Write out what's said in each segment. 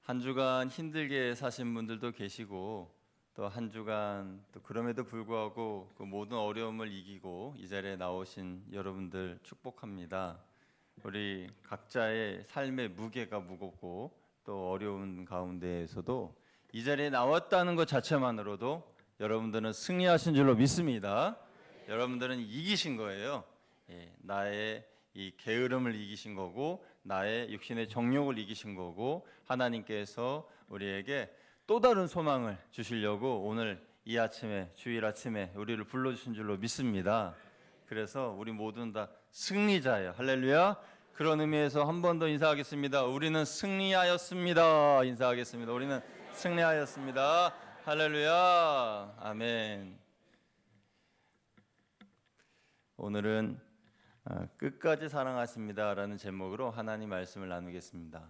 한 주간 힘들게 사신 분들도 계시고 또 한 주간 또 그럼에도 불구하고 그 모든 어려움을 이기고 이 자리에 나오신 여러분들 축복합니다. 우리 각자의 삶의 무게가 무겁고 또 어려운 가운데에서도 이 자리에 나왔다는 것 자체만으로도 여러분들은 승리하신 줄로 믿습니다. 여러분들은 이기신 거예요. 나의 이 게으름을 이기신 거고 나의 육신의 정욕을 이기신 거고 하나님께서 우리에게 또 다른 소망을 주시려고 오늘 이 아침에 주일 아침에 우리를 불러주신 줄로 믿습니다. 그래서 우리 모두는 다 승리자예요. 할렐루야. 그런 의미에서 한 번 더 인사하겠습니다. 우리는 승리하였습니다. 인사하겠습니다. 우리는 승리하였습니다. 할렐루야. 아멘. 오늘은 끝까지 사랑하십니다 라는 제목으로 하나님 말씀을 나누겠습니다.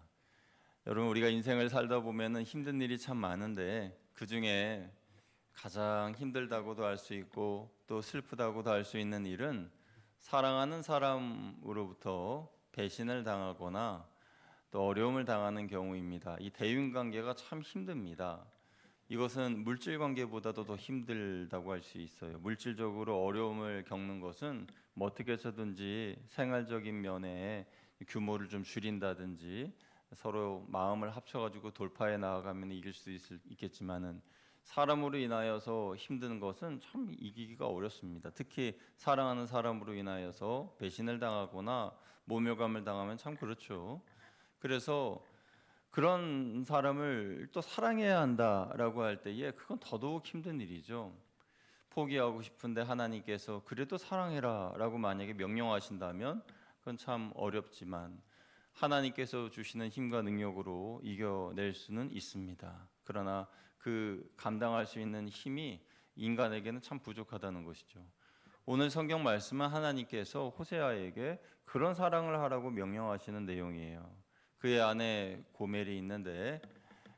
여러분, 우리가 인생을 살다 보면 힘든 일이 참 많은데 그 중에 가장 힘들다고도 할 수 있고 또 슬프다고도 할 수 있는 일은 사랑하는 사람으로부터 배신을 당하거나 또 어려움을 당하는 경우입니다. 이 대인관계가 참 힘듭니다. 이것은 물질 관계보다도 더 힘들다고 할 수 있어요. 물질적으로 어려움을 겪는 것은 뭐 어떻게 해서든지 생활적인 면에 규모를 좀 줄인다든지 서로 마음을 합쳐가지고 돌파해 나아가면 이길 수 있겠지만은 사람으로 인하여서 힘든 것은 참 이기기가 어렵습니다. 특히 사랑하는 사람으로 인하여서 배신을 당하거나 모멸감을 당하면 참 그렇죠. 그래서 그런 사람을 또 사랑해야 한다라고 할 때에 그건 더더욱 힘든 일이죠. 포기하고 싶은데 하나님께서 그래도 사랑해라 라고 만약에 명령하신다면 그건 참 어렵지만 하나님께서 주시는 힘과 능력으로 이겨낼 수는 있습니다. 그러나 그 감당할 수 있는 힘이 인간에게는 참 부족하다는 것이죠. 오늘 성경 말씀은 하나님께서 호세아에게 그런 사랑을 하라고 명령하시는 내용이에요. 그의 아내 고멜이 있는데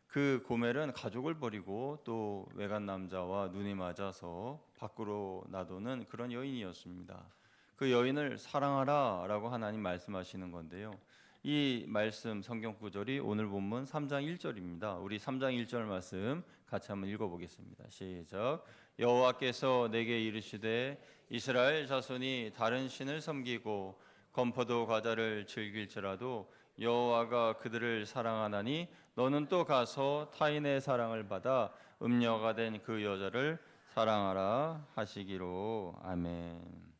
그 고멜은 가족을 버리고 또 외간 남자와 눈이 맞아서 밖으로 나도는 그런 여인이었습니다. 그 여인을 사랑하라 라고 하나님 말씀하시는 건데요. 이 말씀 성경 구절이 오늘 본문 3장 1절입니다. 우리 3장 1절 말씀 같이 한번 읽어보겠습니다. 시작. 여호와께서 내게 이르시되 이스라엘 자손이 다른 신을 섬기고 건포도 과자를 즐길지라도 여호와가 그들을 사랑하나니 너는 또 가서 타인의 사랑을 받아 음녀가 된 그 여자를 사랑하라 하시기로. 아멘.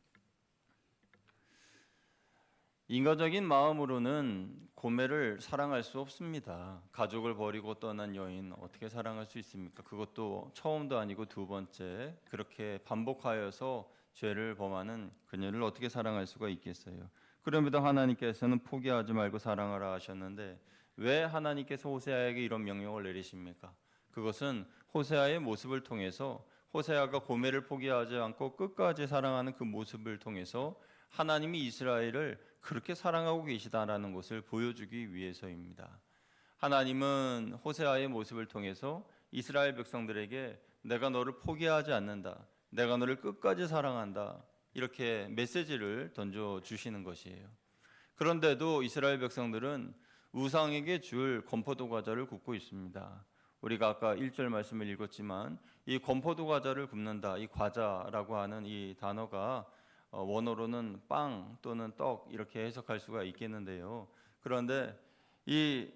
인간적인 마음으로는 고멜을 사랑할 수 없습니다. 가족을 버리고 떠난 여인 어떻게 사랑할 수 있습니까? 그것도 처음도 아니고 두 번째, 그렇게 반복하여서 죄를 범하는 그녀를 어떻게 사랑할 수가 있겠어요? 그럼에도 하나님께서는 포기하지 말고 사랑하라 하셨는데 왜 하나님께서 호세아에게 이런 명령을 내리십니까? 그것은 호세아의 모습을 통해서, 호세아가 고멜을 포기하지 않고 끝까지 사랑하는 그 모습을 통해서 하나님이 이스라엘을 그렇게 사랑하고 계시다라는 것을 보여주기 위해서입니다. 하나님은 호세아의 모습을 통해서 이스라엘 백성들에게 내가 너를 포기하지 않는다, 내가 너를 끝까지 사랑한다, 이렇게 메시지를 던져주시는 것이에요. 그런데도 이스라엘 백성들은 우상에게 줄 건포도 과자를 굽고 있습니다. 우리가 아까 1절 말씀을 읽었지만 이 건포도 과자를 굽는다, 이 과자라고 하는 이 단어가 원어로는 빵 또는 떡 이렇게 해석할 수가 있겠는데요. 그런데 이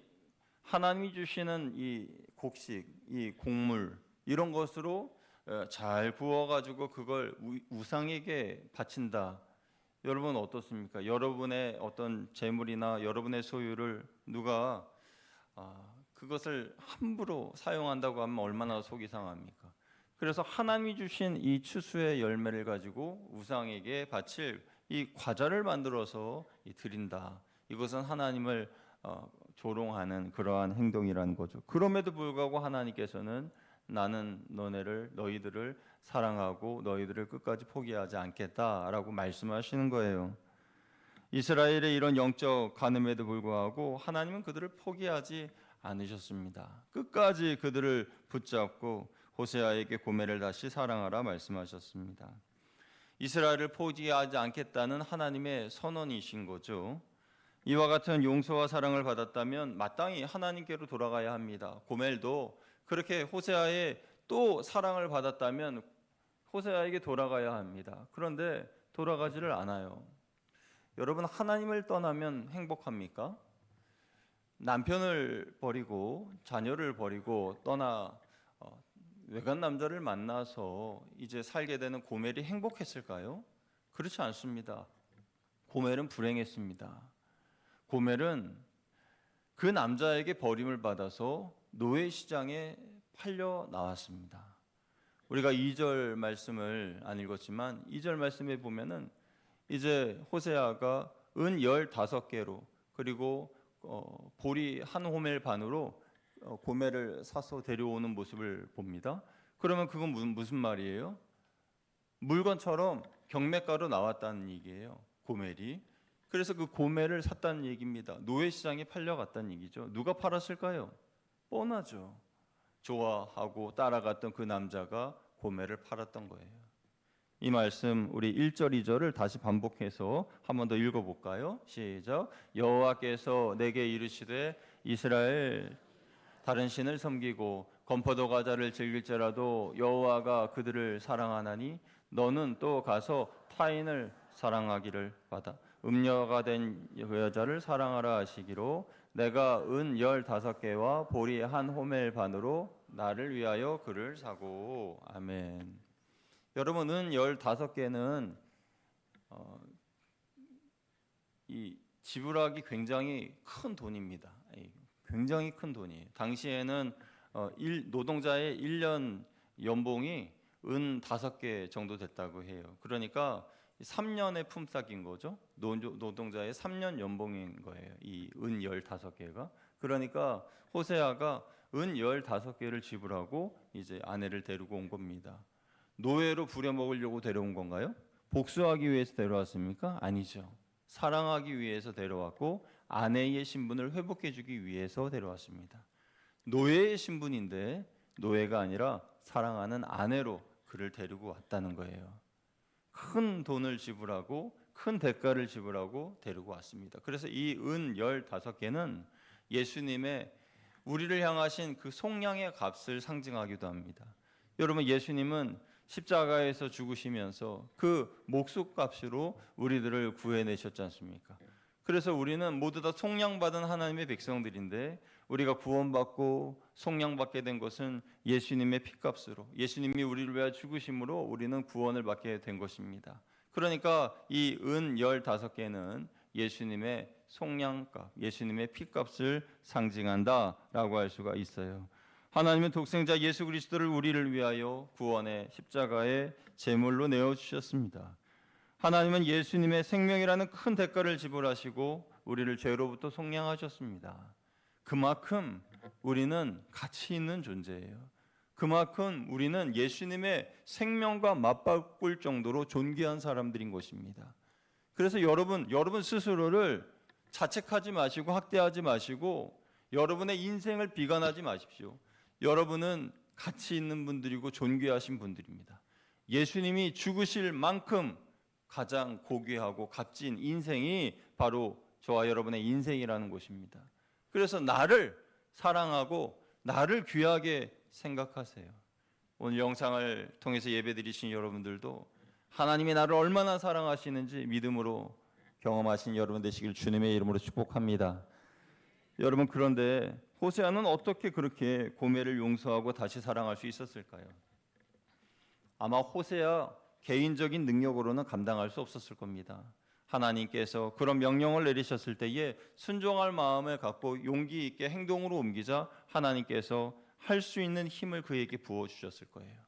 하나님이 주시는 이 곡식, 이 곡물 이런 것으로 잘 구워가지고 그걸 우상에게 바친다. 여러분 어떻습니까? 여러분의 어떤 재물이나 여러분의 소유를 누가 그것을 함부로 사용한다고 하면 얼마나 속이 상합니까? 그래서 하나님이 주신 이 추수의 열매를 가지고 우상에게 바칠 이 과자를 만들어서 드린다. 이것은 하나님을 조롱하는 그러한 행동이라는 거죠. 그럼에도 불구하고 하나님께서는 나는 너희들을 사랑하고 너희들을 끝까지 포기하지 않겠다라고 말씀하시는 거예요. 이스라엘의 이런 영적 간음에도 불구하고 하나님은 그들을 포기하지 않으셨습니다. 끝까지 그들을 붙잡고 호세아에게 고멜을 다시 사랑하라 말씀하셨습니다. 이스라엘을 포기하지 않겠다는 하나님의 선언이신 거죠. 이와 같은 용서와 사랑을 받았다면 마땅히 하나님께로 돌아가야 합니다. 고멜도 그렇게 호세아의 또 사랑을 받았다면 호세아에게 돌아가야 합니다. 그런데 돌아가지를 않아요. 여러분, 하나님을 떠나면 행복합니까? 남편을 버리고 자녀를 버리고 떠나 외간 남자를 만나서 이제 살게 되는 고멜이 행복했을까요? 그렇지 않습니다. 고멜은 불행했습니다. 고멜은 그 남자에게 버림을 받아서 노예 시장에 팔려 나왔습니다. 우리가 2절 말씀을 안 읽었지만 2절 말씀에 보면은 이제 호세아가 은 15개로 그리고 보리 한 호멜 반으로 고멜을 사서 데려오는 모습을 봅니다. 그러면 그건 무슨 말이에요? 물건처럼 경매가로 나왔다는 얘기예요. 고멜이. 그래서 그 고멜을 샀다는 얘기입니다. 노예 시장에 팔려갔다는 얘기죠. 누가 팔았을까요? 뻔하죠. 좋아하고 따라갔던 그 남자가 고멜을 팔았던 거예요. 이 말씀 우리 1절 2절을 다시 반복해서 한 번 더 읽어볼까요? 시작. 여호와께서 내게 이르시되 이스라엘 다른 신을 섬기고 건포도 과자를 즐길지라도 여호와가 그들을 사랑하나니 너는 또 가서 타인을 사랑하기를 받아 음녀가 된 여자를 사랑하라 하시기로 내가 은 15개와 보리 한 호멜 반으로 나를 위하여 그를 사고. 아멘. 여러분, 은 15개는 이 지불하기 굉장히 큰 돈입니다. 굉장히 큰 돈이에요. 당시에는 노동자의 1년 연봉이 은 5개 정도 됐다고 해요. 그러니까 3년의 품삯인 거죠. 노동자의 3년 연봉인 거예요. 이 은 15개가. 그러니까 호세아가 은 15개를 지불하고 이제 아내를 데리고 온 겁니다. 노예로 부려먹으려고 데려온 건가요? 복수하기 위해서 데려왔습니까? 아니죠. 사랑하기 위해서 데려왔고 아내의 신분을 회복해주기 위해서 데려왔습니다. 노예의 신분인데 노예가 아니라 사랑하는 아내로 그를 데리고 왔다는 거예요. 큰 돈을 지불하고 큰 대가를 지불하고 데리고 왔습니다. 그래서 이 은 15개는 예수님의 우리를 향하신 그 속량의 값을 상징하기도 합니다. 여러분, 예수님은 십자가에서 죽으시면서 그 목숨값으로 우리들을 구해내셨지 않습니까? 그래서 우리는 모두 다 속량받은 하나님의 백성들인데 우리가 구원받고 속량받게 된 것은 예수님의 피값으로 예수님이 우리를 위하여 죽으심으로 우리는 구원을 받게 된 것입니다. 그러니까 이 은 15개는 예수님의 속량값, 예수님의 피값을 상징한다라고 할 수가 있어요. 하나님은 독생자 예수 그리스도를 우리를 위하여 구원의 십자가의 제물로 내어주셨습니다. 하나님은 예수님의 생명이라는 큰 대가를 지불하시고 우리를 죄로부터 속량하셨습니다. 그만큼 우리는 가치 있는 존재예요. 그만큼 우리는 예수님의 생명과 맞바꿀 정도로 존귀한 사람들인 것입니다. 그래서 여러분 스스로를 자책하지 마시고 학대하지 마시고 여러분의 인생을 비관하지 마십시오. 여러분은 가치 있는 분들이고 존귀하신 분들입니다. 예수님이 죽으실 만큼 가장 고귀하고 값진 인생이 바로 저와 여러분의 인생이라는 것입니다. 그래서 나를 사랑하고 나를 귀하게 생각하세요. 오늘 영상을 통해서 예배드리신 여러분들도 하나님이 나를 얼마나 사랑하시는지 믿음으로 경험하신 여러분 되시길 주님의 이름으로 축복합니다. 여러분, 그런데 호세아는 어떻게 그렇게 고멜을 용서하고 다시 사랑할 수 있었을까요? 아마 호세아 개인적인 능력으로는 감당할 수 없었을 겁니다. 하나님께서 그런 명령을 내리셨을 때에 순종할 마음을 갖고 용기 있게 행동으로 옮기자 하나님께서 할 수 있는 힘을 그에게 부어주셨을 거예요.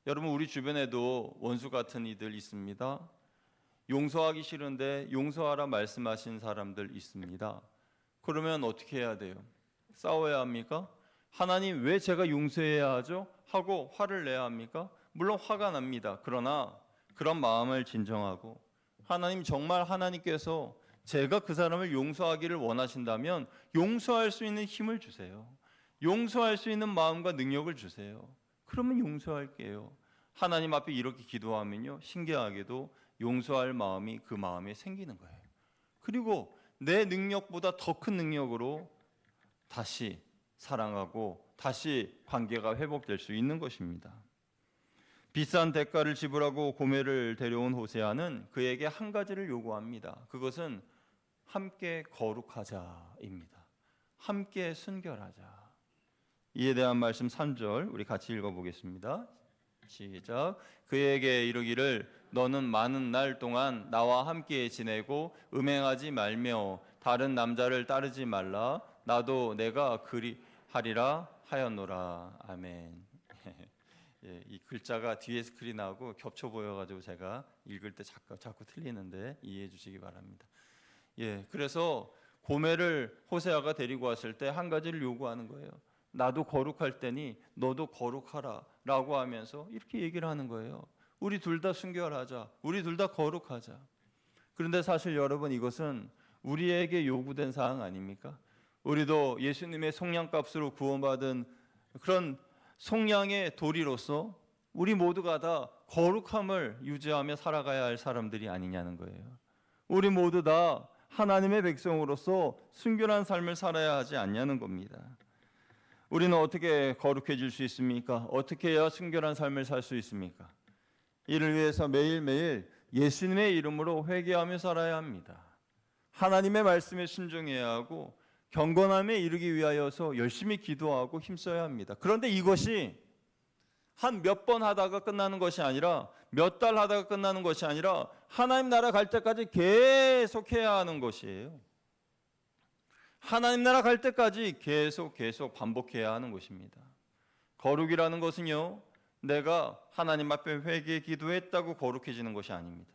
여러분, 우리 주변에도 원수 같은 이들 있습니다. 용서하기 싫은데 용서하라 말씀하신 사람들 있습니다. 그러면 어떻게 해야 돼요? 싸워야 합니까? 하나님, 왜 제가 용서해야 하죠? 하고 화를 내야 합니까? 물론 화가 납니다. 그러나 그런 마음을 진정하고 하나님, 정말 하나님께서 제가 그 사람을 용서하기를 원하신다면 용서할 수 있는 힘을 주세요. 용서할 수 있는 마음과 능력을 주세요. 그러면 용서할게요. 하나님 앞에 이렇게 기도하면요, 신기하게도 용서할 마음이 그 마음에 생기는 거예요. 그리고 내 능력보다 더 큰 능력으로 다시 사랑하고 다시 관계가 회복될 수 있는 것입니다. 비싼 대가를 지불하고 고멜을 데려온 호세아는 그에게 한 가지를 요구합니다. 그것은 함께 거룩하자입니다. 함께 순결하자. 이에 대한 말씀 3절 우리 같이 읽어보겠습니다. 시작. 그에게 이르기를 너는 많은 날 동안 나와 함께 지내고 음행하지 말며 다른 남자를 따르지 말라. 나도 내가 그리하리라 하였노라. 아멘. 예, 이 글자가 뒤에 스크린하고 겹쳐 보여가지고 제가 읽을 때 자꾸 틀리는데 이해해 주시기 바랍니다. 예, 그래서 고멜을 호세아가 데리고 왔을 때 한 가지를 요구하는 거예요. 나도 거룩할 테니 너도 거룩하라 라고 하면서 이렇게 얘기를 하는 거예요. 우리 둘 다 순결하자. 우리 둘 다 거룩하자. 그런데 사실 여러분, 이것은 우리에게 요구된 사항 아닙니까? 우리도 예수님의 속량값으로 구원받은 그런 속량의 도리로서 우리 모두가 다 거룩함을 유지하며 살아가야 할 사람들이 아니냐는 거예요. 우리 모두 다 하나님의 백성으로서 순결한 삶을 살아야 하지 않냐는 겁니다. 우리는 어떻게 거룩해질 수 있습니까? 어떻게 해야 순결한 삶을 살 수 있습니까? 이를 위해서 매일매일 예수님의 이름으로 회개하며 살아야 합니다. 하나님의 말씀에 순종해야 하고 경건함에 이르기 위하여서 열심히 기도하고 힘써야 합니다. 그런데 이것이 한 몇 번 하다가 끝나는 것이 아니라 몇 달 하다가 끝나는 것이 아니라 하나님 나라 갈 때까지 계속 해야 하는 것이에요. 하나님 나라 갈 때까지 계속 반복해야 하는 것입니다. 거룩이라는 것은요, 내가 하나님 앞에 회개 기도했다고 거룩해지는 것이 아닙니다.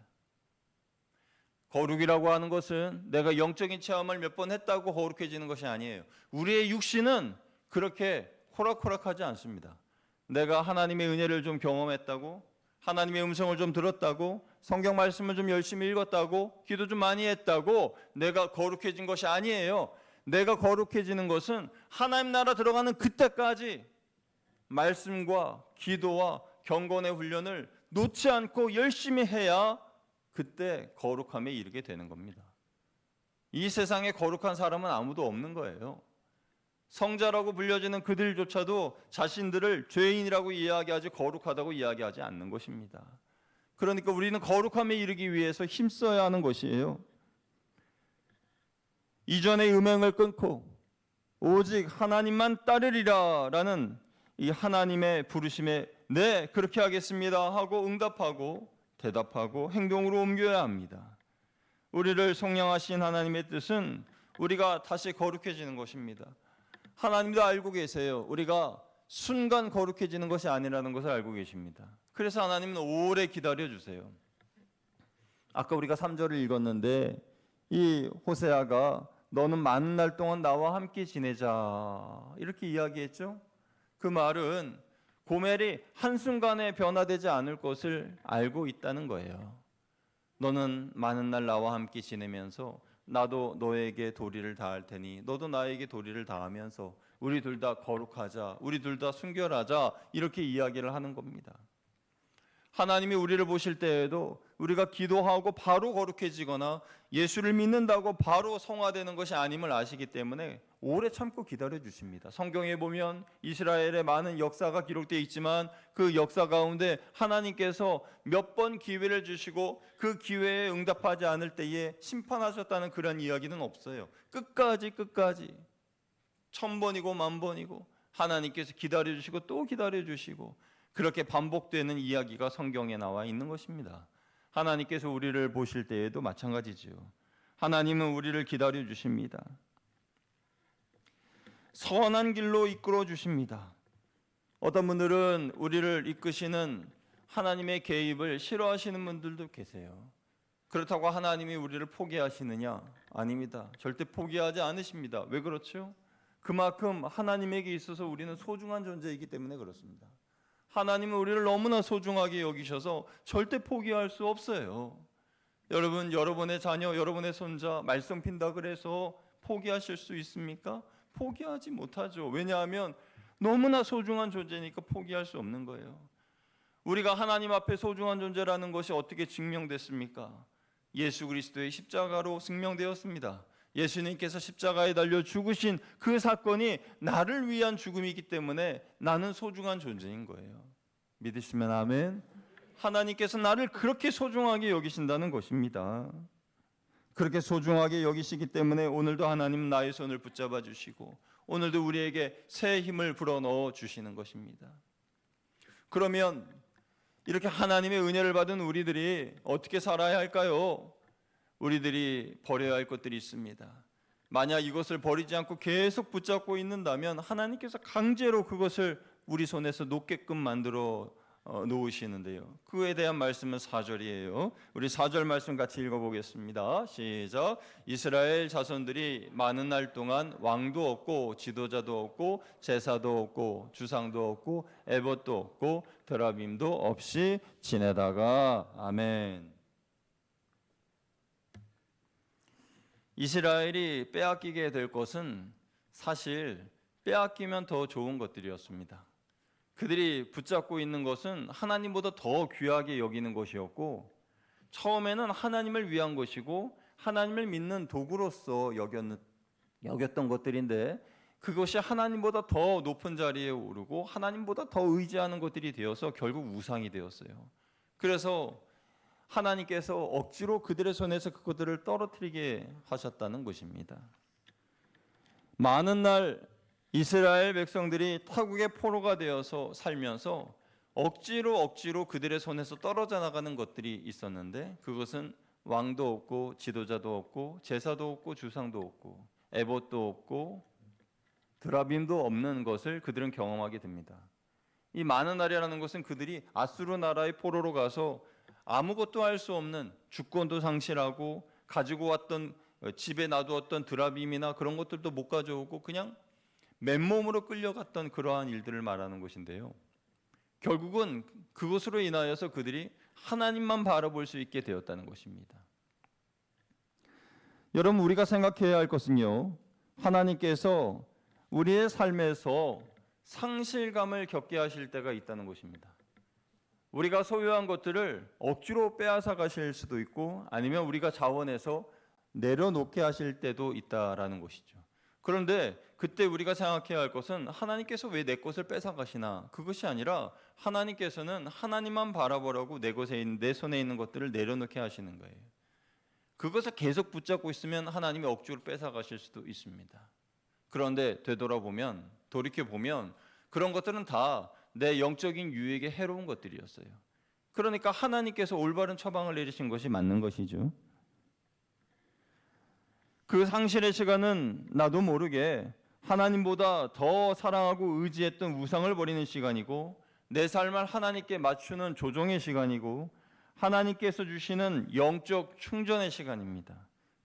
거룩이라고 하는 것은 내가 영적인 체험을 몇 번 했다고 거룩해지는 것이 아니에요. 우리의 육신은 그렇게 호락호락하지 않습니다. 내가 하나님의 은혜를 좀 경험했다고, 하나님의 음성을 좀 들었다고, 성경 말씀을 좀 열심히 읽었다고, 기도 좀 많이 했다고 내가 거룩해진 것이 아니에요. 내가 거룩해지는 것은 하나님 나라 들어가는 그때까지 말씀과 기도와 경건의 훈련을 놓지 않고 열심히 해야 그때 거룩함에 이르게 되는 겁니다. 이 세상에 거룩한 사람은 아무도 없는 거예요. 성자라고 불려지는 그들조차도 자신들을 죄인이라고 이야기하지 거룩하다고 이야기하지 않는 것입니다. 그러니까 우리는 거룩함에 이르기 위해서 힘써야 하는 것이에요. 이전의 음행을 끊고 오직 하나님만 따르리라 라는 이 하나님의 부르심에 네, 그렇게 하겠습니다 하고 응답하고 대답하고 행동으로 옮겨야 합니다. 우리를 속량하신 하나님의 뜻은 우리가 다시 거룩해지는 것입니다. 하나님도 알고 계세요. 우리가 순간 거룩해지는 것이 아니라는 것을 알고 계십니다. 그래서 하나님은 오래 기다려주세요. 아까 우리가 3절을 읽었는데 이 호세아가 너는 많은 날 동안 나와 함께 지내자 이렇게 이야기했죠. 그 말은 고멜이 한순간에 변화되지 않을 것을 알고 있다는 거예요. 너는 많은 날 나와 함께 지내면서 나도 너에게 도리를 다할 테니 너도 나에게 도리를 다하면서 우리 둘 다 거룩하자, 우리 둘 다 순결하자 이렇게 이야기를 하는 겁니다. 하나님이 우리를 보실 때에도 우리가 기도하고 바로 거룩해지거나 예수를 믿는다고 바로 성화되는 것이 아님을 아시기 때문에 오래 참고 기다려 주십니다. 성경에 보면 이스라엘의 많은 역사가 기록되어 있지만 그 역사 가운데 하나님께서 몇 번 기회를 주시고 그 기회에 응답하지 않을 때에 심판하셨다는 그런 이야기는 없어요. 끝까지 1000번이고 10,000번이고 하나님께서 기다려 주시고 또 기다려 주시고 그렇게 반복되는 이야기가 성경에 나와 있는 것입니다. 하나님께서 우리를 보실 때에도 마찬가지지요. 하나님은 우리를 기다려 주십니다. 선한 길로 이끌어 주십니다. 어떤 분들은 우리를 이끄시는 하나님의 개입을 싫어하시는 분들도 계세요. 그렇다고 하나님이 우리를 포기하시느냐? 아닙니다. 절대 포기하지 않으십니다. 왜 그렇죠? 그만큼 하나님에게 있어서 우리는 소중한 존재이기 때문에 그렇습니다. 하나님은 우리를 너무나 소중하게 여기셔서 절대 포기할 수 없어요. 여러분, 여러분의 자녀, 여러분의 손자 말썽 핀다 그래서 포기하실 수 있습니까? 포기하지 못하죠. 왜냐하면 너무나 소중한 존재니까 포기할 수 없는 거예요. 우리가 하나님 앞에 소중한 존재라는 것이 어떻게 증명됐습니까? 예수 그리스도의 십자가로 증명되었습니다. 예수님께서 십자가에 달려 죽으신 그 사건이 나를 위한 죽음이기 때문에 나는 소중한 존재인 거예요. 믿으시면 아멘. 하나님께서 나를 그렇게 소중하게 여기신다는 것입니다. 그렇게 소중하게 여기시기 때문에 오늘도 하나님은 나의 손을 붙잡아 주시고 오늘도 우리에게 새 힘을 불어넣어 주시는 것입니다. 그러면 이렇게 하나님의 은혜를 받은 우리들이 어떻게 살아야 할까요? 우리들이 버려야 할 것들이 있습니다. 만약 이것을 버리지 않고 계속 붙잡고 있는다면 하나님께서 강제로 그것을 우리 손에서 놓게끔 만들어 놓으시는데요. 그에 대한 말씀은 4절이에요. 우리 4절 말씀 같이 읽어보겠습니다. 시작. 이스라엘 자손들이 많은 날 동안 왕도 없고 지도자도 없고 제사도 없고 주상도 없고 에봇도 없고 드라빔도 없이 지내다가. 아멘. 이스라엘이 빼앗기게 될 것은 사실 빼앗기면 더 좋은 것들이었습니다. 그들이 붙잡고 있는 것은 하나님보다 더 귀하게 여기는 것이었고 처음에는 하나님을 위한 것이고 하나님을 믿는 도구로서 여겼던 것들인데 그것이 하나님보다 더 높은 자리에 오르고 하나님보다 더 의지하는 것들이 되어서 결국 우상이 되었어요. 그래서 하나님께서 억지로 그들의 손에서 그것들을 떨어뜨리게 하셨다는 것입니다. 많은 날 이스라엘 백성들이 타국의 포로가 되어서 살면서 억지로 그들의 손에서 떨어져 나가는 것들이 있었는데 그것은 왕도 없고 지도자도 없고 제사도 없고 주상도 없고 에봇도 없고 드라빔도 없는 것을 그들은 경험하게 됩니다. 이 많은 날이라는 것은 그들이 아수르 나라의 포로로 가서 아무것도 할 수 없는 주권도 상실하고 가지고 왔던 집에 놔두었던 드라빔이나 그런 것들도 못 가져오고 그냥 맨몸으로 끌려갔던 그러한 일들을 말하는 것인데요. 결국은 그것으로 인하여서 그들이 하나님만 바라볼 수 있게 되었다는 것입니다. 여러분 우리가 생각해야 할 것은요. 하나님께서 우리의 삶에서 상실감을 겪게 하실 때가 있다는 것입니다. 우리가 소유한 것들을 억지로 빼앗아 가실 수도 있고 아니면 우리가 자원해서 내려놓게 하실 때도 있다라는 것이죠. 그런데 그때 우리가 생각해야 할 것은 하나님께서 왜 내 것을 뺏어 가시나? 그것이 아니라 하나님께서는 하나님만 바라보라고 내 손에 있는 것들을 내려놓게 하시는 거예요. 그것을 계속 붙잡고 있으면 하나님이 억지로 뺏어 가실 수도 있습니다. 그런데 돌이켜보면 그런 것들은 다 내 영적인 유익에 해로운 것들이었어요. 그러니까 하나님께서 올바른 처방을 내리신 것이 맞는 것이죠. 그 상실의 시간은 나도 모르게 하나님보다 더 사랑하고 의지했던 우상을 버리는 시간이고 내 삶을 하나님께 맞추는 조정의 시간이고 하나님께서 주시는 영적 충전의 시간입니다.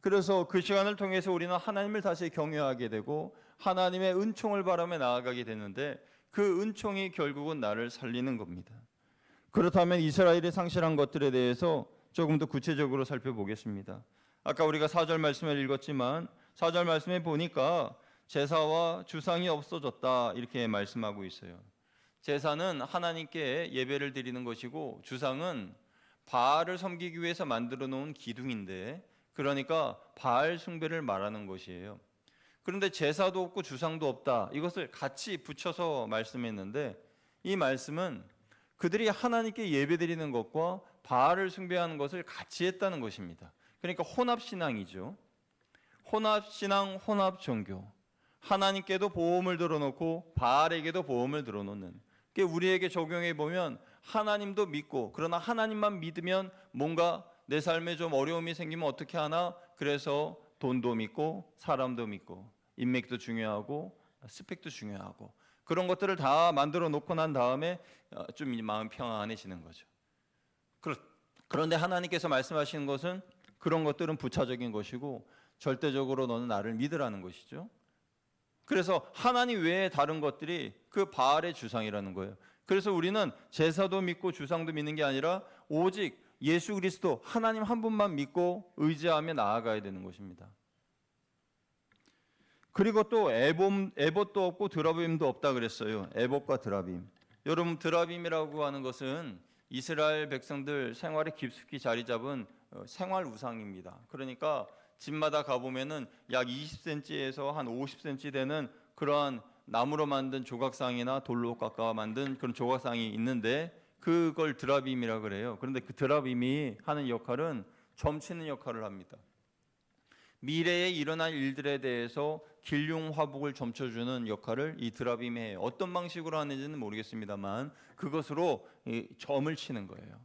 그래서 그 시간을 통해서 우리는 하나님을 다시 경외하게 되고 하나님의 은총을 바라며 나아가게 되는데 그 은총이 결국은 나를 살리는 겁니다. 그렇다면 이스라엘이 상실한 것들에 대해서 조금 더 구체적으로 살펴보겠습니다. 아까 우리가 4절 말씀을 읽었지만 4절 말씀에 보니까 제사와 주상이 없어졌다 이렇게 말씀하고 있어요. 제사는 하나님께 예배를 드리는 것이고 주상은 바알을 섬기기 위해서 만들어 놓은 기둥인데 그러니까 바알 숭배를 말하는 것이에요. 그런데 제사도 없고 주상도 없다 이것을 같이 붙여서 말씀했는데 이 말씀은 그들이 하나님께 예배드리는 것과 바알을 숭배하는 것을 같이 했다는 것입니다. 그러니까 혼합신앙이죠. 혼합신앙, 혼합종교. 하나님께도 보험을 들어놓고 바알에게도 보험을 들어놓는. 우리에게 적용해 보면 하나님도 믿고 그러나 하나님만 믿으면 뭔가 내 삶에 좀 어려움이 생기면 어떻게 하나? 그래서 돈도 믿고 사람도 믿고 인맥도 중요하고 스펙도 중요하고 그런 것들을 다 만들어 놓고 난 다음에 좀 마음 평안해지는 거죠. 그런데 하나님께서 말씀하시는 것은 그런 것들은 부차적인 것이고 절대적으로 너는 나를 믿으라는 것이죠. 그래서 하나님 외에 다른 것들이 그 바알의 주상이라는 거예요. 그래서 우리는 제사도 믿고 주상도 믿는 게 아니라 오직 예수 그리스도 하나님 한 분만 믿고 의지하며 나아가야 되는 것입니다. 그리고 또 에봇도 없고 드라빔도 없다 그랬어요. 에봇과 드라빔. 여러분 드라빔이라고 하는 것은 이스라엘 백성들 생활에 깊숙이 자리 잡은 생활 우상입니다. 그러니까 집마다 가보면은 약 20cm에서 한 50cm 되는 그러한 나무로 만든 조각상이나 돌로 깎아 만든 그런 조각상이 있는데 그걸 드라빔이라 그래요. 그런데 그 드라빔이 하는 역할은 점치는 역할을 합니다. 미래에 일어날 일들에 대해서 길흉화복을 점쳐주는 역할을 이 드라빔이 해요. 어떤 방식으로 하는지는 모르겠습니다만 그것으로 점을 치는 거예요.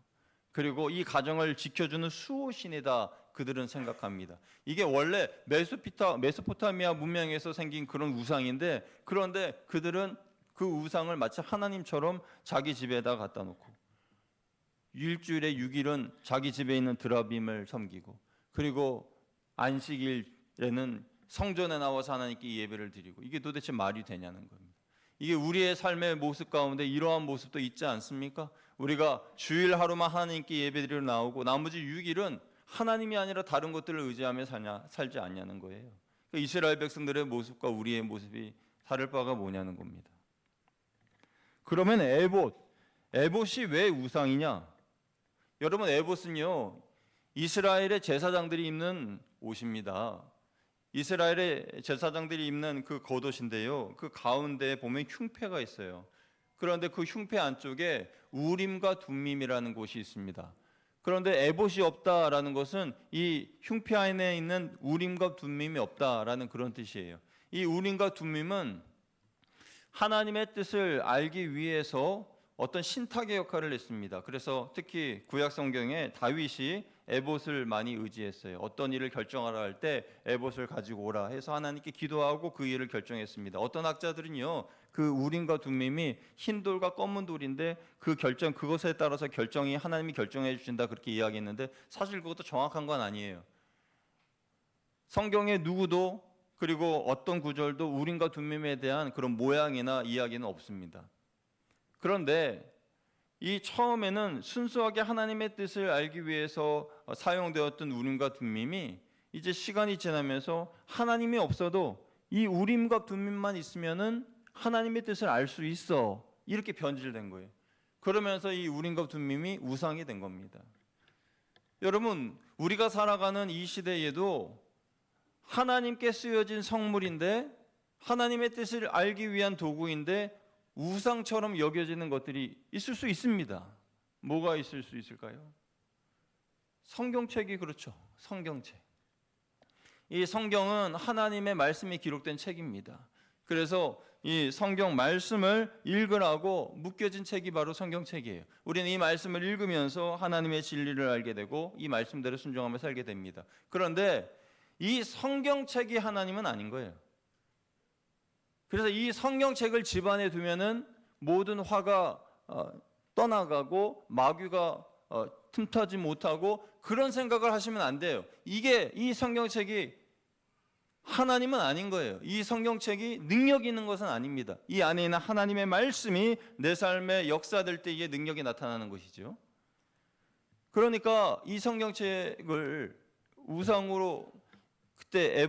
그리고 이 가정을 지켜주는 수호신이다 그들은 생각합니다. 이게 원래 메소포타미아 문명에서 생긴 그런 우상인데, 그런데 그들은 그 우상을 마치 하나님처럼 자기 집에다 갖다 놓고 일주일에 6일은 자기 집에 있는 드라빔을 섬기고, 그리고 안식일에는 성전에 나와서 하나님께 예배를 드리고, 이게 도대체 말이 되냐는 겁니다. 이게 우리의 삶의 모습 가운데 이러한 모습도 있지 않습니까? 우리가 주일 하루만 하나님께 예배드리러 나오고 나머지 6일은 하나님이 아니라 다른 것들을 의지하며 살지 않냐는 거예요. 그러니까 이스라엘 백성들의 모습과 우리의 모습이 다를 바가 뭐냐는 겁니다. 그러면 에봇이 왜 우상이냐? 여러분, 에봇은요 이스라엘의 제사장들이 입는 옷입니다. 이스라엘의 제사장들이 입는 그 겉옷인데요, 그 가운데에 보면 흉패가 있어요. 그런데 그 흉패 안쪽에 우림과 둠밈이라는 곳이 있습니다. 그런데 에봇이 없다라는 것은 이 흉패 안에 있는 우림과 둠밈이 없다라는 그런 뜻이에요. 이 우림과 둠밈은 하나님의 뜻을 알기 위해서 어떤 신탁의 역할을 했습니다. 그래서 특히 구약 성경에 다윗이 에봇을 많이 의지했어요. 어떤 일을 결정하라 할 때 에봇을 가지고 오라 해서 하나님께 기도하고 그 일을 결정했습니다. 어떤 학자들은요, 그 우림과 둠밈이 흰 돌과 검은 돌인데 그것에 따라서 결정이 하나님이 결정해 주신다 그렇게 이야기했는데, 사실 그것도 정확한 건 아니에요. 성경에 누구도, 그리고 어떤 구절도 우림과 둠밈에 대한 그런 모양이나 이야기는 없습니다. 그런데 이 처음에는 순수하게 하나님의 뜻을 알기 위해서 사용되었던 우림과 둠밈이 이제 시간이 지나면서 하나님이 없어도 이 우림과 둠밈만 있으면은 하나님의 뜻을 알 수 있어, 이렇게 변질된 거예요. 그러면서 이 우림과 둠밈이 우상이 된 겁니다. 여러분, 우리가 살아가는 이 시대에도 하나님께 쓰여진 성물인데, 하나님의 뜻을 알기 위한 도구인데 우상처럼 여겨지는 것들이 있을 수 있습니다. 뭐가 있을 수 있을까요? 성경책이 그렇죠. 성경책. 이 성경은 하나님의 말씀이 기록된 책입니다. 그래서 이 성경 말씀을 읽으라고 묶여진 책이 바로 성경책이에요. 우리는 이 말씀을 읽으면서 하나님의 진리를 알게 되고 이 말씀대로 순종하며 살게 됩니다. 그런데 이 성경책이 하나님은 아닌 거예요. 그래서 이 성경책을 집안에 두면은 모든 화가 떠나가고 마귀가 틈타지 못하고 그런 생각을 하시면 안 돼요. 이 성경책이 하나님은 아닌 거예요. 이 성경책이 능력 있는 것은 아닙니다. 이 안에 있는 하나님의 말씀이 내 삶에 역사될 때 이게 능력이 나타나는 것이죠. 그러니까 이 성경책을 우상으로, 그때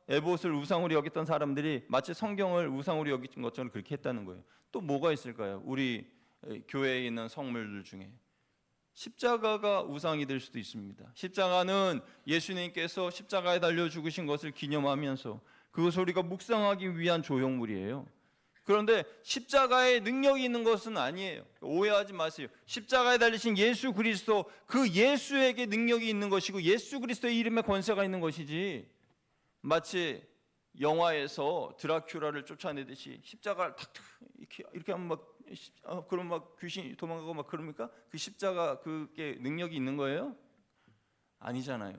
에봇을 우상으로 여겼던 사람들이 마치 성경을 우상으로 여긴 것처럼 그렇게 했다는 거예요. 또 뭐가 있을까요? 우리 교회에 있는 성물들 중에 십자가가 우상이 될 수도 있습니다. 십자가는 예수님께서 십자가에 달려 죽으신 것을 기념하면서 그것을 우리가 묵상하기 위한 조형물이에요. 그런데 십자가에 능력이 있는 것은 아니에요. 오해하지 마세요. 십자가에 달리신 예수 그리스도, 그 예수에게 능력이 있는 것이고 예수 그리스도의 이름에 권세가 있는 것이지, 마치 영화에서 드라큘라를 쫓아내듯이 십자가를 탁탁 이렇게 하면 그럼 막 귀신이 도망가고 막 그럽니까? 그 십자가 그게 능력이 있는 거예요? 아니잖아요.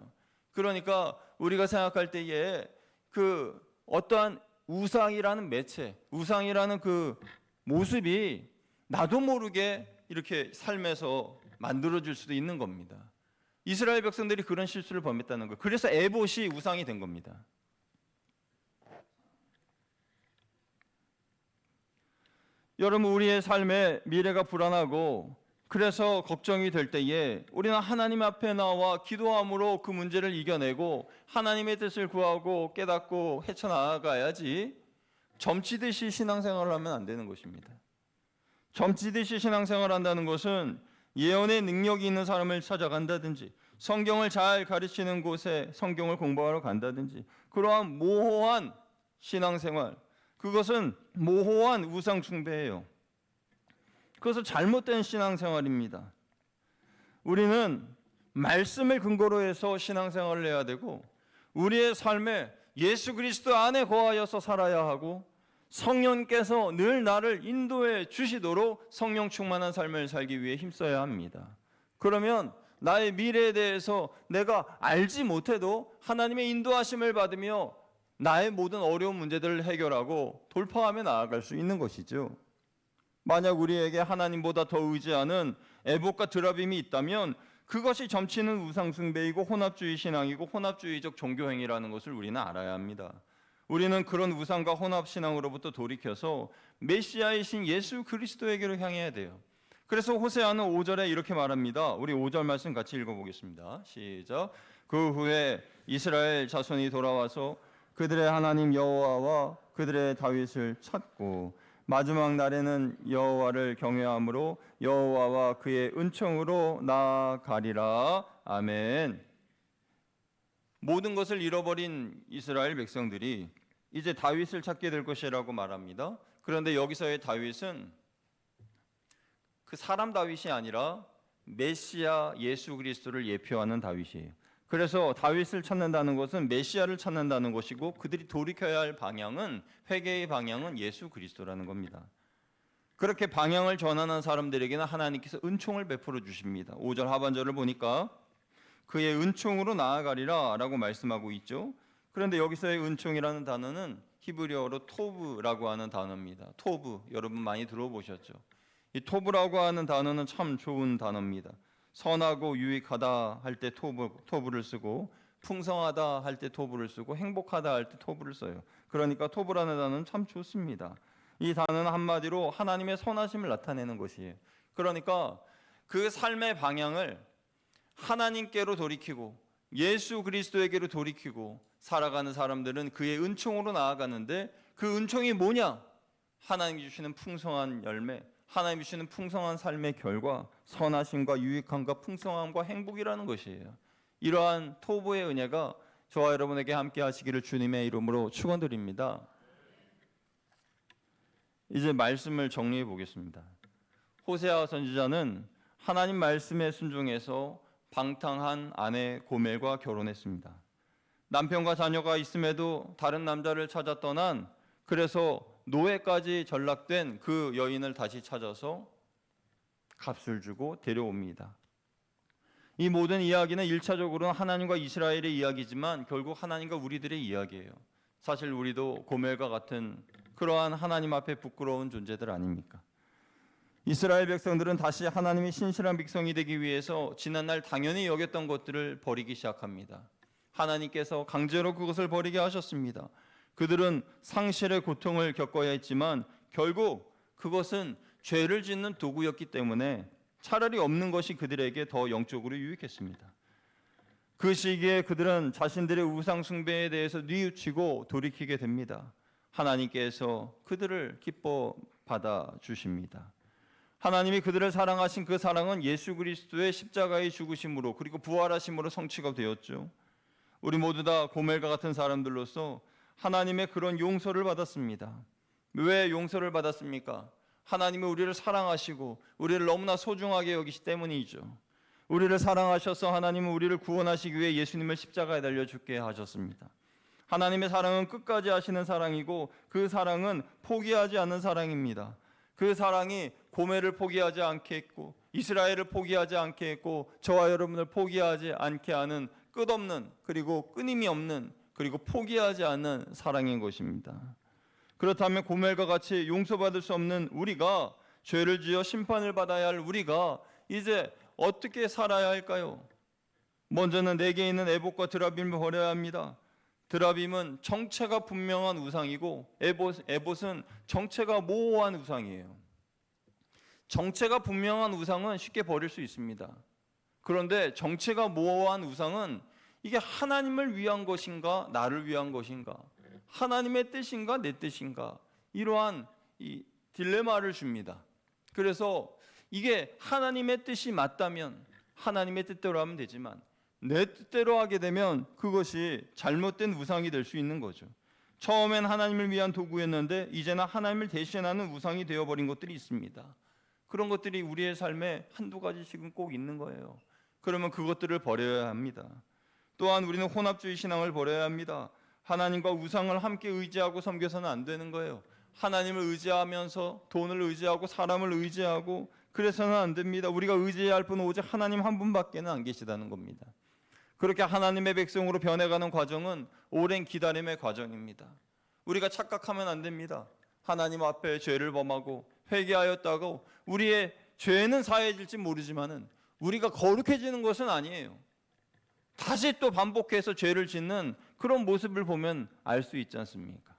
그러니까 우리가 생각할 때에 그 어떠한 우상이라는 매체, 우상이라는 그 모습이 나도 모르게 이렇게 삶에서 만들어질 수도 있는 겁니다. 이스라엘 백성들이 그런 실수를 범했다는 거예요. 그래서 에봇이 우상이 된 겁니다. 여러분, 우리의 삶의 미래가 불안하고 그래서 걱정이 될 때에 우리는 하나님 앞에 나와 기도함으로 그 문제를 이겨내고 하나님의 뜻을 구하고 깨닫고 헤쳐나가야지, 점치듯이 신앙생활을 하면 안 되는 것입니다. 점치듯이 신앙생활을 한다는 것은 예언의 능력이 있는 사람을 찾아간다든지 성경을 잘 가르치는 곳에 성경을 공부하러 간다든지 그러한 모호한 신앙생활, 그것은 모호한 우상 숭배예요. 그것은 잘못된 신앙생활입니다. 우리는 말씀을 근거로 해서 신앙생활을 해야 되고 우리의 삶에 예수 그리스도 안에 거하여서 살아야 하고 성령께서 늘 나를 인도해 주시도록 성령 충만한 삶을 살기 위해 힘써야 합니다. 그러면 나의 미래에 대해서 내가 알지 못해도 하나님의 인도하심을 받으며 나의 모든 어려운 문제들을 해결하고 돌파하며 나아갈 수 있는 것이죠. 만약 우리에게 하나님보다 더 의지하는 애복과 드라빔이 있다면 그것이 점치는 우상숭배이고 혼합주의 신앙이고 혼합주의적 종교행위라는 것을 우리는 알아야 합니다. 우리는 그런 우상과 혼합신앙으로부터 돌이켜서 메시아이신 예수 그리스도에게로 향해야 돼요. 그래서 호세아는 5절에 이렇게 말합니다. 우리 5절 말씀 같이 읽어보겠습니다. 시작. 그 후에 이스라엘 자손이 돌아와서 그들의 하나님 여호와와 그들의 다윗을 찾고 마지막 날에는 여호와를 경외함으로 여호와와 그의 은총으로 나아가리라. 아멘. 모든 것을 잃어버린 이스라엘 백성들이 이제 다윗을 찾게 될 것이라고 말합니다. 그런데 여기서의 다윗은 그 사람 다윗이 아니라 메시아 예수 그리스도를 예표하는 다윗이에요. 그래서 다윗을 찾는다는 것은 메시아를 찾는다는 것이고 그들이 돌이켜야 할 방향은, 회개의 방향은 예수 그리스도라는 겁니다. 그렇게 방향을 전환한 사람들에게는 하나님께서 은총을 베풀어 주십니다. 5절 하반절을 보니까 그의 은총으로 나아가리라 라고 말씀하고 있죠. 그런데 여기서의 은총이라는 단어는 히브리어로 토브라고 하는 단어입니다. 토브, 여러분 많이 들어보셨죠? 이 토브라고 하는 단어는 참 좋은 단어입니다. 선하고 유익하다 할 때 토브를 쓰고 풍성하다 할 때 토브를 쓰고 행복하다 할 때 토브를 써요. 그러니까 토브라는 단어는 참 좋습니다. 이 단어는 한마디로 하나님의 선하심을 나타내는 것이에요. 그러니까 그 삶의 방향을 하나님께로 돌이키고 예수 그리스도에게로 돌이키고 살아가는 사람들은 그의 은총으로 나아가는데 그 은총이 뭐냐? 하나님이 주시는 풍성한 열매, 하나님이 주시는 풍성한 삶의 결과, 선하심과 유익함과 풍성함과 행복이라는 것이에요. 이러한 토보의 은혜가 저와 여러분에게 함께 하시기를 주님의 이름으로 축원드립니다. 이제 말씀을 정리해 보겠습니다. 호세아 선지자는 하나님 말씀에 순종해서 방탕한 아내 고멜과 결혼했습니다. 남편과 자녀가 있음에도 다른 남자를 찾아 떠난, 그래서 노예까지 전락된 그 여인을 다시 찾아서 값을 주고 데려옵니다. 이 모든 이야기는 1차적으로는 하나님과 이스라엘의 이야기지만 결국 하나님과 우리들의 이야기예요. 사실 우리도 고멜과 같은 그러한 하나님 앞에 부끄러운 존재들 아닙니까? 이스라엘 백성들은 다시 하나님의 신실한 백성이 되기 위해서 지난날 당연히 여겼던 것들을 버리기 시작합니다. 하나님께서 강제로 그것을 버리게 하셨습니다. 그들은 상실의 고통을 겪어야 했지만 결국 그것은 죄를 짓는 도구였기 때문에 차라리 없는 것이 그들에게 더 영적으로 유익했습니다. 그 시기에 그들은 자신들의 우상 숭배에 대해서 뉘우치고 돌이키게 됩니다. 하나님께서 그들을 기뻐 받아 주십니다. 하나님이 그들을 사랑하신 그 사랑은 예수 그리스도의 십자가의 죽으심으로 그리고 부활하심으로 성취가 되었죠. 우리 모두 다 고멜과 같은 사람들로서 하나님의 그런 용서를 받았습니다. 왜 용서를 받았습니까? 하나님이 우리를 사랑하시고 우리를 너무나 소중하게 여기시 때문이죠. 우리를 사랑하셔서 하나님은 우리를 구원하시기 위해 예수님을 십자가에 달려 죽게 하셨습니다. 하나님의 사랑은 끝까지 하시는 사랑이고 그 사랑은 포기하지 않는 사랑입니다. 그 사랑이 고멜을 포기하지 않게 했고 이스라엘을 포기하지 않게 했고 저와 여러분을 포기하지 않게 하는 끝없는 그리고 끊임이 없는 그리고 포기하지 않는 사랑인 것입니다. 그렇다면 고멜과 같이 용서받을 수 없는 우리가, 죄를 지어 심판을 받아야 할 우리가 이제 어떻게 살아야 할까요? 먼저는 내게 있는 에봇과 드라빔을 버려야 합니다. 드라빔은 정체가 분명한 우상이고 에봇은 정체가 모호한 우상이에요. 정체가 분명한 우상은 쉽게 버릴 수 있습니다. 그런데 정체가 모호한 우상은 이게 하나님을 위한 것인가 나를 위한 것인가, 하나님의 뜻인가 내 뜻인가, 이러한 이 딜레마를 줍니다. 그래서 이게 하나님의 뜻이 맞다면 하나님의 뜻대로 하면 되지만 내 뜻대로 하게 되면 그것이 잘못된 우상이 될 수 있는 거죠. 처음엔 하나님을 위한 도구였는데 이제는 하나님을 대신하는 우상이 되어버린 것들이 있습니다. 그런 것들이 우리의 삶에 한두 가지씩은 꼭 있는 거예요. 그러면 그것들을 버려야 합니다. 또한 우리는 혼합주의 신앙을 버려야 합니다. 하나님과 우상을 함께 의지하고 섬겨서는 안 되는 거예요. 하나님을 의지하면서 돈을 의지하고 사람을 의지하고 그래서는 안 됩니다. 우리가 의지해야 할 분은 오직 하나님 한 분밖에는 안 계시다는 겁니다. 그렇게 하나님의 백성으로 변해가는 과정은 오랜 기다림의 과정입니다. 우리가 착각하면 안 됩니다. 하나님 앞에 죄를 범하고 회개하였다고 우리의 죄는 사해질지 모르지만은 우리가 거룩해지는 것은 아니에요. 다시 또 반복해서 죄를 짓는 그런 모습을 보면 알 수 있지 않습니까?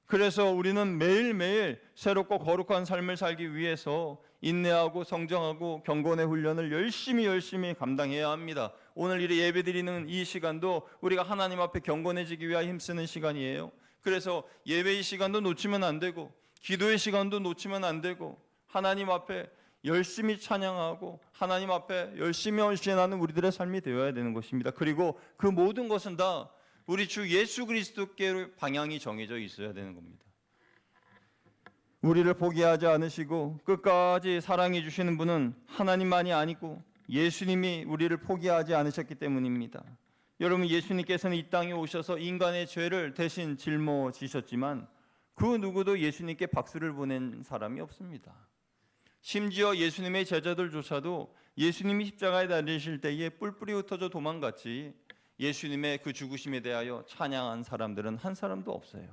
그래서 우리는 매일매일 새롭고 거룩한 삶을 살기 위해서 인내하고 성장하고 경건의 훈련을 열심히 감당해야 합니다. 오늘 이 예배드리는 이 시간도 우리가 하나님 앞에 경건해지기 위하여 힘쓰는 시간이에요. 그래서 예배의 시간도 놓치면 안 되고 기도의 시간도 놓치면 안 되고 하나님 앞에 열심히 찬양하고 하나님 앞에 열심히 헌신하는 우리들의 삶이 되어야 되는 것입니다. 그리고 그 모든 것은 다 우리 주 예수 그리스도께 방향이 정해져 있어야 되는 겁니다. 우리를 포기하지 않으시고 끝까지 사랑해 주시는 분은 하나님만이 아니고 예수님이 우리를 포기하지 않으셨기 때문입니다. 여러분, 예수님께서는 이 땅에 오셔서 인간의 죄를 대신 짊어지셨지만 그 누구도 예수님께 박수를 보낸 사람이 없습니다. 심지어 예수님의 제자들조차도 예수님이 십자가에 달리실 때에 뿔뿔이 흩어져 도망갔지 예수님의 그 죽으심에 대하여 찬양한 사람들은 한 사람도 없어요.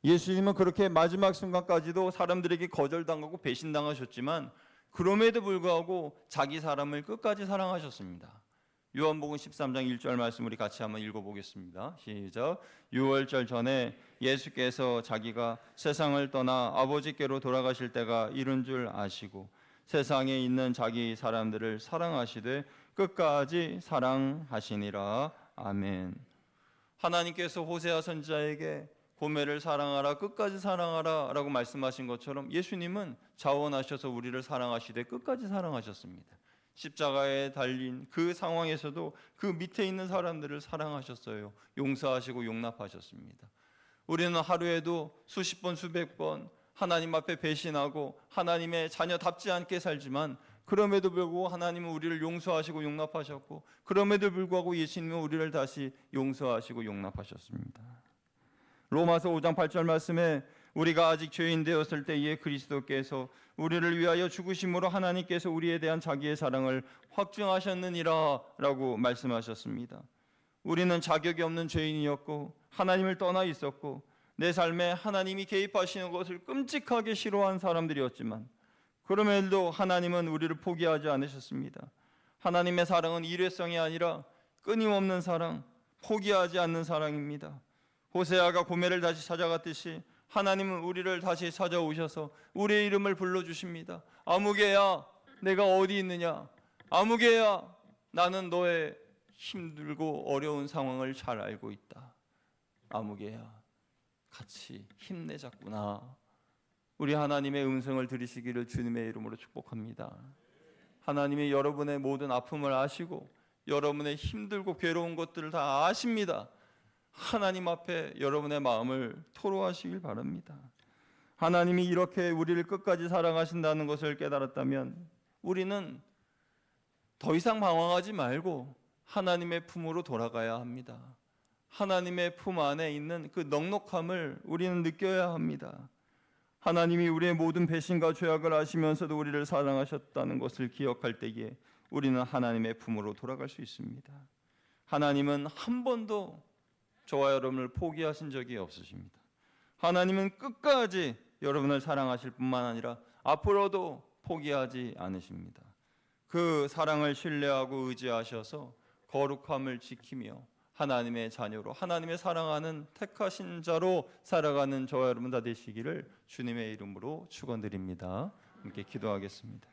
예수님은 그렇게 마지막 순간까지도 사람들에게 거절당하고 배신당하셨지만 그럼에도 불구하고 자기 사람을 끝까지 사랑하셨습니다. 요한복음 13장 1절 말씀 우리 같이 한번 읽어보겠습니다. 시작. 6월절 전에 예수께서 자기가 세상을 떠나 아버지께로 돌아가실 때가 이른 줄 아시고 세상에 있는 자기 사람들을 사랑하시되 끝까지 사랑하시니라. 아멘. 하나님께서 호세아 선지자에게 고멜을 사랑하라, 끝까지 사랑하라 라고 말씀하신 것처럼 예수님은 자원하셔서 우리를 사랑하시되 끝까지 사랑하셨습니다. 십자가에 달린 그 상황에서도 그 밑에 있는 사람들을 사랑하셨어요. 용서하시고 용납하셨습니다. 우리는 하루에도 수십 번 수백 번 하나님 앞에 배신하고 하나님의 자녀답지 않게 살지만 그럼에도 불구하고 하나님은 우리를 용서하시고 용납하셨고 그럼에도 불구하고 예수님은 우리를 다시 용서하시고 용납하셨습니다. 로마서 5장 8절 말씀에 우리가 아직 죄인 되었을 때에 그리스도께서 우리를 위하여 죽으심으로 하나님께서 우리에 대한 자기의 사랑을 확증하셨느니라 라고 말씀하셨습니다. 우리는 자격이 없는 죄인이었고 하나님을 떠나 있었고 내 삶에 하나님이 개입하시는 것을 끔찍하게 싫어한 사람들이었지만 그럼에도 하나님은 우리를 포기하지 않으셨습니다. 하나님의 사랑은 일회성이 아니라 끊임없는 사랑, 포기하지 않는 사랑입니다. 호세아가 고멜을 다시 찾아갔듯이 하나님은 우리를 다시 찾아오셔서 우리의 이름을 불러주십니다. 아무개야, 내가 어디 있느냐? 아무개야, 나는 너의 힘들고 어려운 상황을 잘 알고 있다. 아무개야, 같이 힘내자꾸나. 우리 하나님의 음성을 들으시기를 주님의 이름으로 축복합니다. 하나님이 여러분의 모든 아픔을 아시고 여러분의 힘들고 괴로운 것들을 다 아십니다. 하나님 앞에 여러분의 마음을 토로하시길 바랍니다. 하나님이 이렇게 우리를 끝까지 사랑하신다는 것을 깨달았다면 우리는 더 이상 방황하지 말고 하나님의 품으로 돌아가야 합니다. 하나님의 품 안에 있는 그 넉넉함을 우리는 느껴야 합니다. 하나님이 우리의 모든 배신과 죄악을 아시면서도 우리를 사랑하셨다는 것을 기억할 때에 우리는 하나님의 품으로 돌아갈 수 있습니다. 하나님은 한 번도 저와 여러분을 포기하신 적이 없으십니다. 하나님은 끝까지 여러분을 사랑하실 뿐만 아니라 앞으로도 포기하지 않으십니다. 그 사랑을 신뢰하고 의지하셔서 거룩함을 지키며 하나님의 자녀로 하나님의 사랑하는 택하신 자로 살아가는 저와 여러분 다 되시기를 주님의 이름으로 축원드립니다. 함께 기도하겠습니다.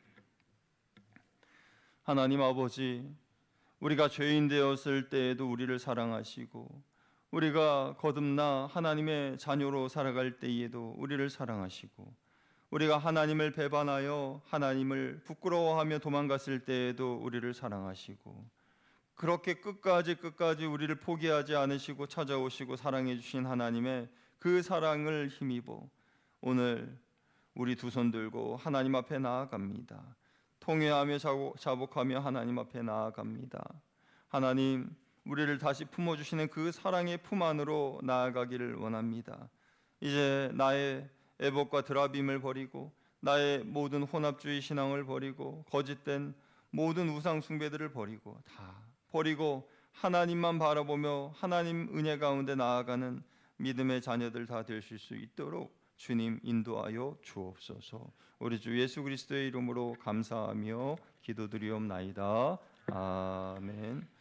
하나님 아버지, 우리가 죄인 되었을 때에도 우리를 사랑하시고 우리가 거듭나 하나님의 자녀로 살아갈 때에도 우리를 사랑하시고 우리가 하나님을 배반하여 하나님을 부끄러워하며 도망갔을 때에도 우리를 사랑하시고 그렇게 끝까지 우리를 포기하지 않으시고 찾아오시고 사랑해 주신 하나님의 그 사랑을 힘입어 오늘 우리 두 손 들고 하나님 앞에 나아갑니다. 통회하며 자복하며 하나님 앞에 나아갑니다. 하나님, 우리를 다시 품어주시는 그 사랑의 품 안으로 나아가기를 원합니다. 이제 나의 애복과 드라빔을 버리고 나의 모든 혼합주의 신앙을 버리고 거짓된 모든 우상 숭배들을 버리고 다 버리고 하나님만 바라보며 하나님 은혜 가운데 나아가는 믿음의 자녀들 다 되실 수 있도록 주님 인도하여 주옵소서. 우리 주 예수 그리스도의 이름으로 감사하며 기도드리옵나이다. 아멘.